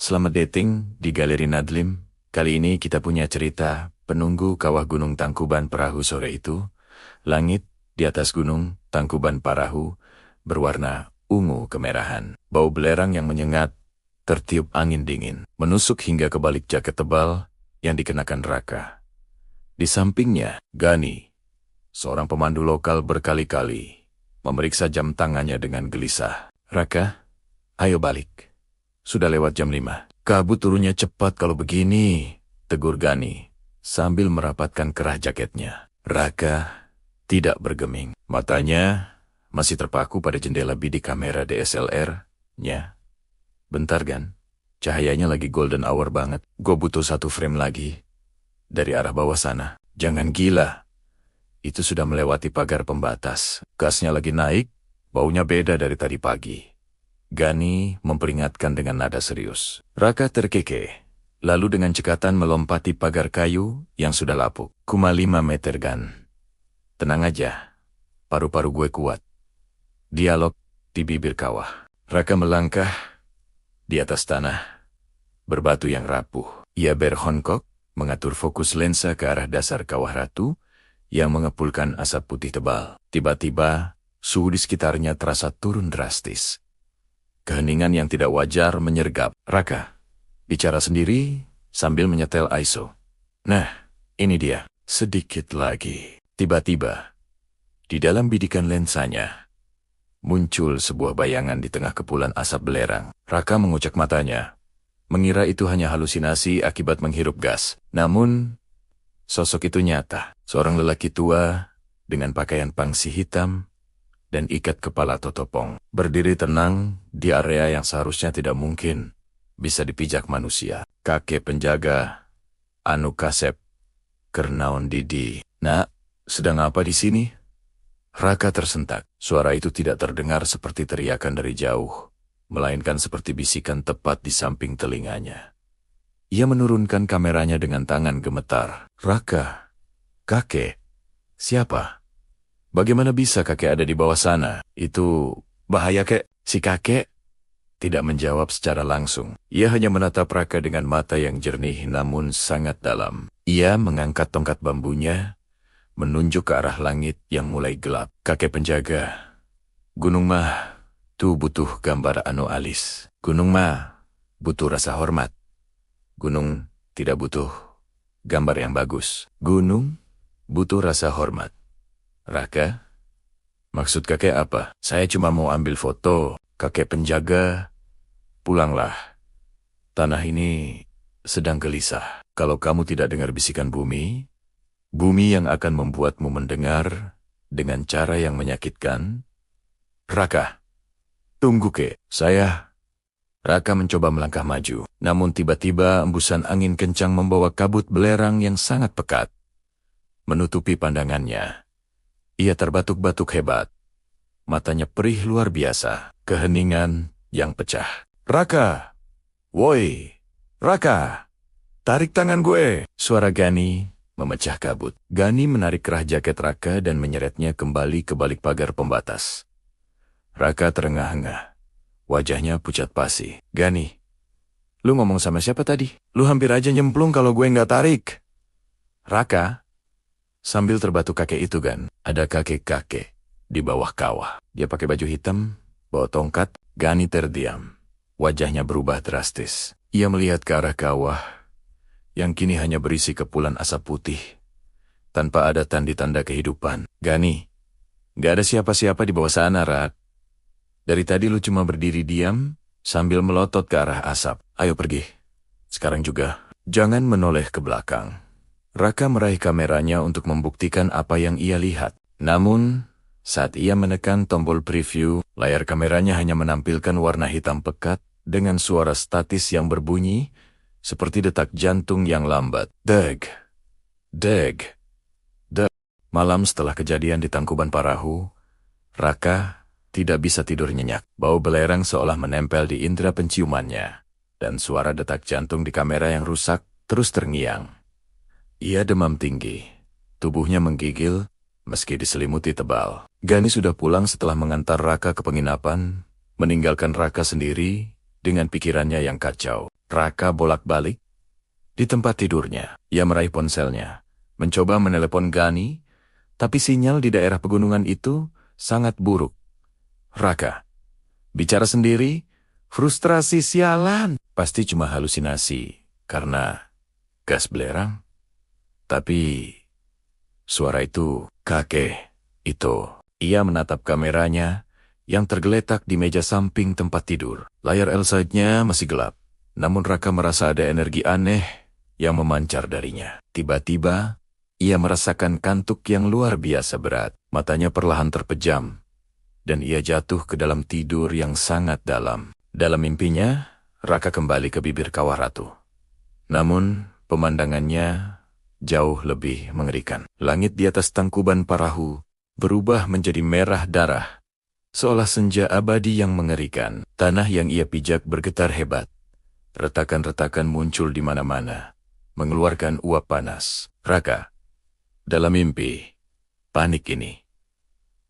Selamat dating di Galeri Nadlim. Kali ini kita punya cerita penunggu kawah Gunung Tangkuban Parahu sore itu. Langit di atas Gunung Tangkuban Parahu berwarna ungu kemerahan. Bau belerang yang menyengat tertiup angin dingin, menusuk hingga ke balik jaket tebal yang dikenakan Raka. Di sampingnya, Gani, seorang pemandu lokal berkali-kali memeriksa jam tangannya dengan gelisah. Raka, ayo balik. Sudah lewat jam 5. Kabut turunnya cepat kalau begini, tegur Gani sambil merapatkan kerah jaketnya. Raka tidak bergeming. Matanya masih terpaku pada jendela bidik kamera DSLR-nya. Bentar Gan, cahayanya lagi golden hour banget. Gue butuh 1 frame lagi dari arah bawah sana. Jangan gila. Itu sudah melewati pagar pembatas. Gasnya lagi naik, baunya beda dari tadi pagi. Gani memperingatkan dengan nada serius. Raka terkekeh, lalu dengan cekatan melompati pagar kayu yang sudah lapuk. Cuma 5 meter Gan. Tenang aja, paru-paru gue kuat. Dialog di bibir kawah. Raka melangkah di atas tanah berbatu yang rapuh. Ia berhongkok mengatur fokus lensa ke arah dasar kawah ratu yang mengepulkan asap putih tebal. Tiba-tiba, suhu di sekitarnya terasa turun drastis. Keheningan yang tidak wajar menyergap. Raka bicara sendiri sambil menyetel ISO. Nah, ini dia. Sedikit lagi. Tiba-tiba, di dalam bidikan lensanya, muncul sebuah bayangan di tengah kepulan asap belerang. Raka mengucek matanya, mengira itu hanya halusinasi akibat menghirup gas. Namun, sosok itu nyata. Seorang lelaki tua dengan pakaian pangsi hitam dan ikat kepala totopong. Berdiri tenang di area yang seharusnya tidak mungkin bisa dipijak manusia. Kakek penjaga Anu Kasep Kernaon Didi. Nak, sedang apa di sini? Raka tersentak. Suara itu tidak terdengar seperti teriakan dari jauh, melainkan seperti bisikan tepat di samping telinganya. Ia menurunkan kameranya dengan tangan gemetar. Raka, kakek, siapa? Bagaimana bisa kakek ada di bawah sana? Itu bahaya kek. Si kakek tidak menjawab secara langsung. Ia hanya menatap Raka dengan mata yang jernih namun sangat dalam. Ia mengangkat tongkat bambunya, menunjuk ke arah langit yang mulai gelap. Kakek penjaga, Gunung mah tuh butuh gambar anu alis. Gunung mah butuh rasa hormat. Gunung tidak butuh gambar yang bagus. Gunung butuh rasa hormat. Raka, maksud kakek apa? Saya cuma mau ambil foto. Kakek penjaga, pulanglah. Tanah ini sedang gelisah. Kalau kamu tidak dengar bisikan bumi, bumi yang akan membuatmu mendengar dengan cara yang menyakitkan. Raka, tunggu kek. Raka mencoba melangkah maju. Namun tiba-tiba embusan angin kencang membawa kabut belerang yang sangat pekat menutupi pandangannya. Ia terbatuk-batuk hebat. Matanya perih luar biasa. Keheningan yang pecah. Raka! Woi! Raka! Tarik tangan gue! Suara Gani memecah kabut. Gani menarik kerah jaket Raka dan menyeretnya kembali ke balik pagar pembatas. Raka terengah-engah. Wajahnya pucat pasi. Gani, lu ngomong sama siapa tadi? Lu hampir aja nyemplung kalau gue nggak tarik. Raka, sambil terbatuk kakek itu Gan. Ada kakek-kakek di bawah kawah. Dia pakai baju hitam, bawa tongkat. Gani terdiam. Wajahnya berubah drastis. Ia melihat ke arah kawah yang kini hanya berisi kepulan asap putih, tanpa ada tanda-tanda kehidupan. Gani, gak ada siapa-siapa di bawah sana, Rat. Dari tadi lu cuma berdiri diam sambil melotot ke arah asap. Ayo pergi. Sekarang juga. Jangan menoleh ke belakang. Raka meraih kameranya untuk membuktikan apa yang ia lihat. Namun, saat ia menekan tombol preview, layar kameranya hanya menampilkan warna hitam pekat dengan suara statis yang berbunyi seperti detak jantung yang lambat. Deg, deg, deg. Malam setelah kejadian di Tangkuban Parahu, Raka tidak bisa tidur nyenyak. Bau belerang seolah menempel di indera penciumannya, dan suara detak jantung di kamera yang rusak terus terngiang. Ia demam tinggi, tubuhnya menggigil meski diselimuti tebal. Gani sudah pulang setelah mengantar Raka ke penginapan, meninggalkan Raka sendiri dengan pikirannya yang kacau. Raka bolak-balik di tempat tidurnya. Ia meraih ponselnya, mencoba menelepon Gani, tapi sinyal di daerah pegunungan itu sangat buruk. Raka bicara sendiri, frustrasi sialan. Pasti cuma halusinasi karena gas belerang. Tapi suara itu kakek itu. Ia menatap kameranya yang tergeletak di meja samping tempat tidur. Layar LCD-nya masih gelap, namun Raka merasa ada energi aneh yang memancar darinya. Tiba-tiba, ia merasakan kantuk yang luar biasa berat. Matanya perlahan terpejam, dan ia jatuh ke dalam tidur yang sangat dalam. Dalam mimpinya, Raka kembali ke bibir Kawah Ratu. Namun, pemandangannya jauh lebih mengerikan. Langit di atas Tangkuban Parahu berubah menjadi merah darah, seolah senja abadi yang mengerikan. Tanah yang ia pijak bergetar hebat. Retakan-retakan muncul di mana-mana, mengeluarkan uap panas. Raka, dalam mimpi, panik ini.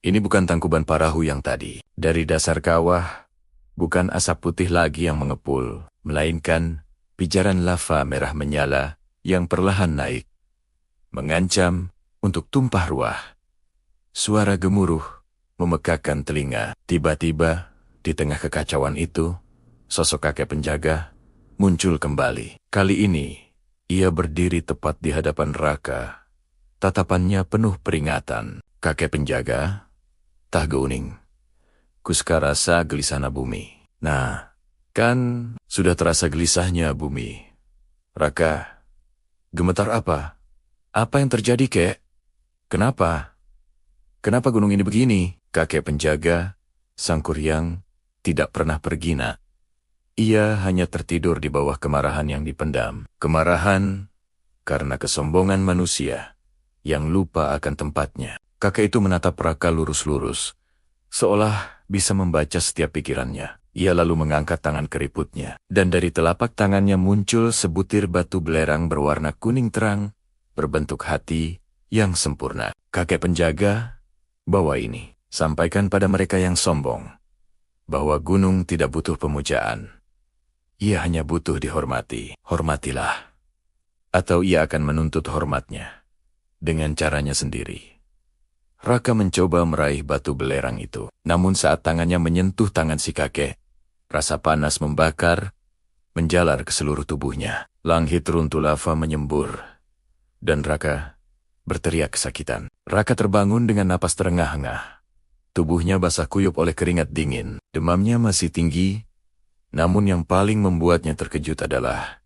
Ini bukan Tangkuban Parahu yang tadi. Dari dasar kawah, bukan asap putih lagi yang mengepul, melainkan pijaran lava merah menyala yang perlahan naik, mengancam untuk tumpah ruah. Suara gemuruh memekakkan telinga. Tiba-tiba, di tengah kekacauan itu, sosok kakek penjaga muncul kembali. Kali ini, ia berdiri tepat di hadapan Raka. Tatapannya penuh peringatan. Kakek penjaga, tah geuning. Kuska rasa gelisahna bumi. Nah, kan sudah terasa gelisahnya bumi. Raka, gemetar apa? Apa yang terjadi, kek? Kenapa? Kenapa gunung ini begini? Kakek penjaga, Sang Kuryang, tidak pernah pergi, nak. Ia hanya tertidur di bawah kemarahan yang dipendam. Kemarahan karena kesombongan manusia yang lupa akan tempatnya. Kakek itu menatap Raka lurus-lurus, seolah bisa membaca setiap pikirannya. Ia lalu mengangkat tangan keriputnya, dan dari telapak tangannya muncul sebutir batu belerang berwarna kuning terang, berbentuk hati yang sempurna. Kakek penjaga, bawa ini. Sampaikan pada mereka yang sombong, bahwa gunung tidak butuh pemujaan. Ia hanya butuh dihormati. Hormatilah. Atau ia akan menuntut hormatnya dengan caranya sendiri. Raka mencoba meraih batu belerang itu. Namun saat tangannya menyentuh tangan si kakek, rasa panas membakar, menjalar ke seluruh tubuhnya. Langit runtuh lava menyembur, dan Raka berteriak kesakitan. Raka terbangun dengan napas terengah-engah. Tubuhnya basah kuyup oleh keringat dingin. Demamnya masih tinggi, namun yang paling membuatnya terkejut adalah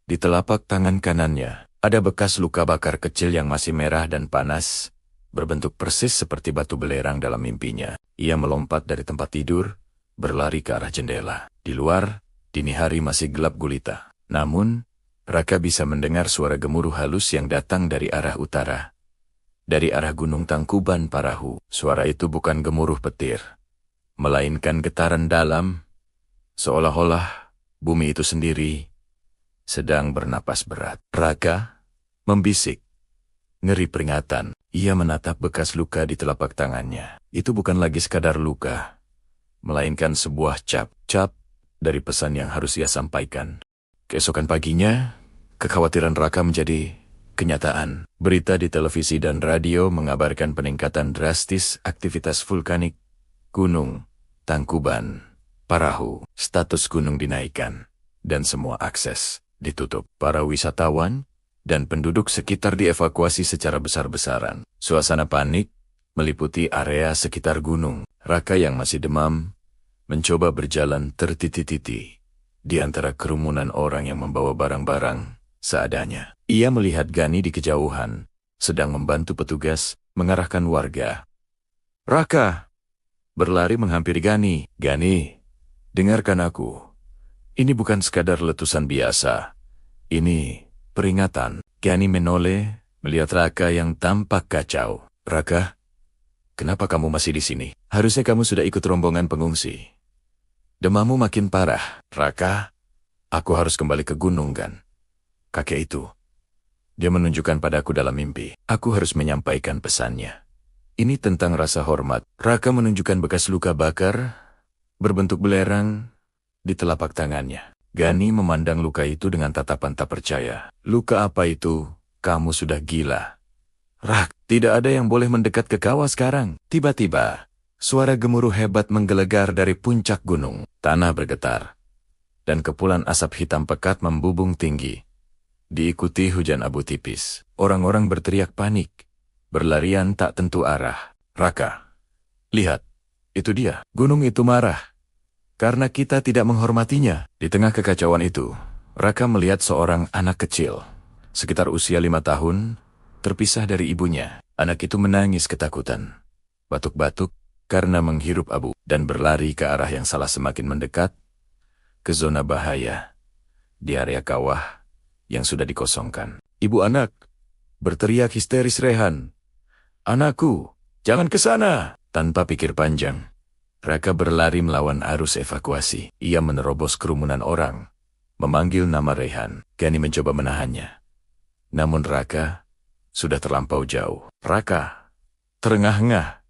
di telapak tangan kanannya ada bekas luka bakar kecil yang masih merah dan panas, berbentuk persis seperti batu belerang dalam mimpinya. Ia melompat dari tempat tidur, berlari ke arah jendela. Di luar, dini hari masih gelap gulita. Namun, Raka bisa mendengar suara gemuruh halus yang datang dari arah utara. Dari arah Gunung Tangkuban Parahu. Suara itu bukan gemuruh petir, melainkan getaran dalam, seolah-olah bumi itu sendiri sedang bernapas berat. Raka membisik, ngeri peringatan. Ia menatap bekas luka di telapak tangannya. Itu bukan lagi sekadar luka, melainkan sebuah cap dari pesan yang harus ia sampaikan. Keesokan paginya, kekhawatiran Raka menjadi kenyataan. Berita di televisi dan radio mengabarkan peningkatan drastis aktivitas vulkanik Gunung Tangkuban Parahu. Status gunung dinaikkan, dan semua akses ditutup. Para wisatawan dan penduduk sekitar dievakuasi secara besar-besaran. Suasana panik meliputi area sekitar gunung. Raka yang masih demam mencoba berjalan tertiti-titi di antara kerumunan orang yang membawa barang-barang seadanya. Ia melihat Gani di kejauhan, sedang membantu petugas mengarahkan warga. Raka berlari menghampiri Gani. Gani, dengarkan aku. Ini bukan sekadar letusan biasa. Ini peringatan. Gani menoleh melihat Raka yang tampak kacau. Raka, kenapa kamu masih di sini? Harusnya kamu sudah ikut rombongan pengungsi. Demammu makin parah. Raka, aku harus kembali ke gunung kan? Kakek itu. Dia menunjukkan padaku dalam mimpi. Aku harus menyampaikan pesannya. Ini tentang rasa hormat. Raka menunjukkan bekas luka bakar berbentuk belerang di telapak tangannya. Gani memandang luka itu dengan tatapan tak percaya. Luka apa itu? Kamu sudah gila. Rak, tidak ada yang boleh mendekat ke kawah sekarang. Tiba-tiba, suara gemuruh hebat menggelegar dari puncak gunung. Tanah bergetar, dan kepulan asap hitam pekat membubung tinggi. Diikuti hujan abu tipis. Orang-orang berteriak panik, berlarian tak tentu arah. Raka, lihat, itu dia. Gunung itu marah karena kita tidak menghormatinya. Di tengah kekacauan itu, Raka melihat seorang anak kecil, sekitar usia 5 tahun, terpisah dari ibunya. Anak itu menangis ketakutan, batuk-batuk karena menghirup abu, dan berlari ke arah yang salah semakin mendekat ke zona bahaya di area kawah yang sudah dikosongkan. Ibu anak berteriak histeris Rehan. Anakku, jangan ke sana. Tanpa pikir panjang, Raka berlari melawan arus evakuasi. Ia menerobos kerumunan orang, memanggil nama Rehan. Gani mencoba menahannya. Namun Raka sudah terlampau jauh. Raka terengah-engah,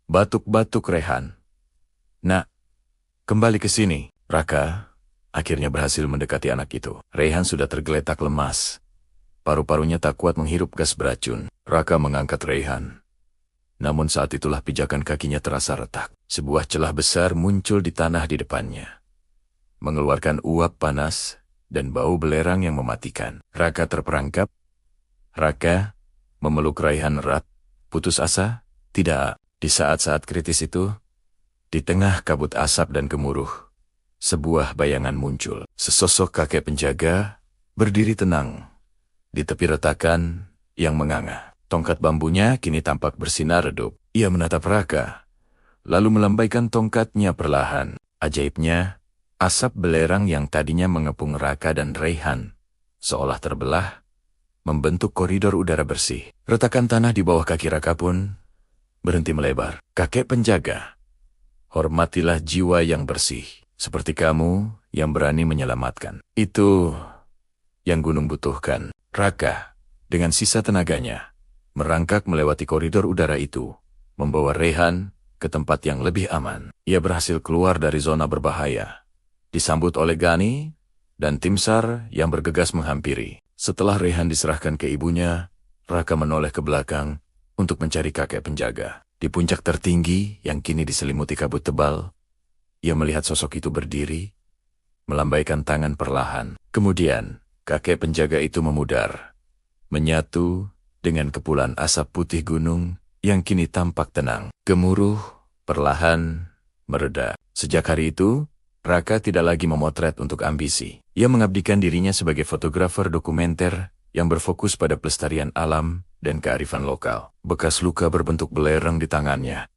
batuk-batuk Rehan. Nak, kembali ke sini. Raka akhirnya berhasil mendekati anak itu. Rehan sudah tergeletak lemas. Paru-parunya tak kuat menghirup gas beracun. Raka mengangkat Rehan. Namun saat itulah pijakan kakinya terasa retak. Sebuah celah besar muncul di tanah di depannya, mengeluarkan uap panas dan bau belerang yang mematikan. Raka terperangkap. Raka memeluk Rehan erat. Putus asa? Tidak. Di saat-saat kritis itu, di tengah kabut asap dan gemuruh, sebuah bayangan muncul. Sesosok kakek penjaga berdiri tenang di tepi retakan yang menganga. Tongkat bambunya kini tampak bersinar redup. Ia menatap Raka, lalu melambaikan tongkatnya perlahan. Ajaibnya, asap belerang yang tadinya mengepung Raka dan Rehan seolah terbelah, membentuk koridor udara bersih. Retakan tanah di bawah kaki Raka pun berhenti melebar. Kakek penjaga, hormatilah jiwa yang bersih, seperti kamu yang berani menyelamatkan. Itu yang gunung butuhkan. Raka, dengan sisa tenaganya, merangkak melewati koridor udara itu, membawa Rehan ke tempat yang lebih aman. Ia berhasil keluar dari zona berbahaya, disambut oleh Gani dan tim SAR yang bergegas menghampiri. Setelah Rehan diserahkan ke ibunya, Raka menoleh ke belakang untuk mencari kakek penjaga. Di puncak tertinggi yang kini diselimuti kabut tebal, ia melihat sosok itu berdiri, melambaikan tangan perlahan. Kemudian, kakek penjaga itu memudar, menyatu dengan kepulan asap putih gunung yang kini tampak tenang. Gemuruh perlahan mereda. Sejak hari itu, Raka tidak lagi memotret untuk ambisi. Ia mengabdikan dirinya sebagai fotografer dokumenter yang berfokus pada pelestarian alam dan kearifan lokal. Bekas luka berbentuk belerang di tangannya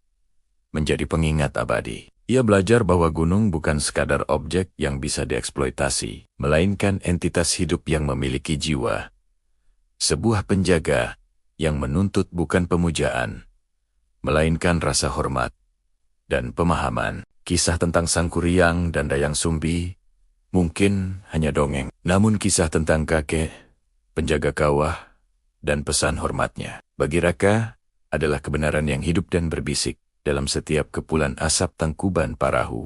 menjadi pengingat abadi. Ia belajar bahwa gunung bukan sekadar objek yang bisa dieksploitasi, melainkan entitas hidup yang memiliki jiwa. Sebuah penjaga yang menuntut bukan pemujaan, melainkan rasa hormat dan pemahaman. Kisah tentang Sang Kuryang dan Dayang Sumbi mungkin hanya dongeng, namun kisah tentang kakek penjaga kawah dan pesan hormatnya bagi Raka adalah kebenaran yang hidup dan berbisik dalam setiap kepulan asap Tangkuban Parahu.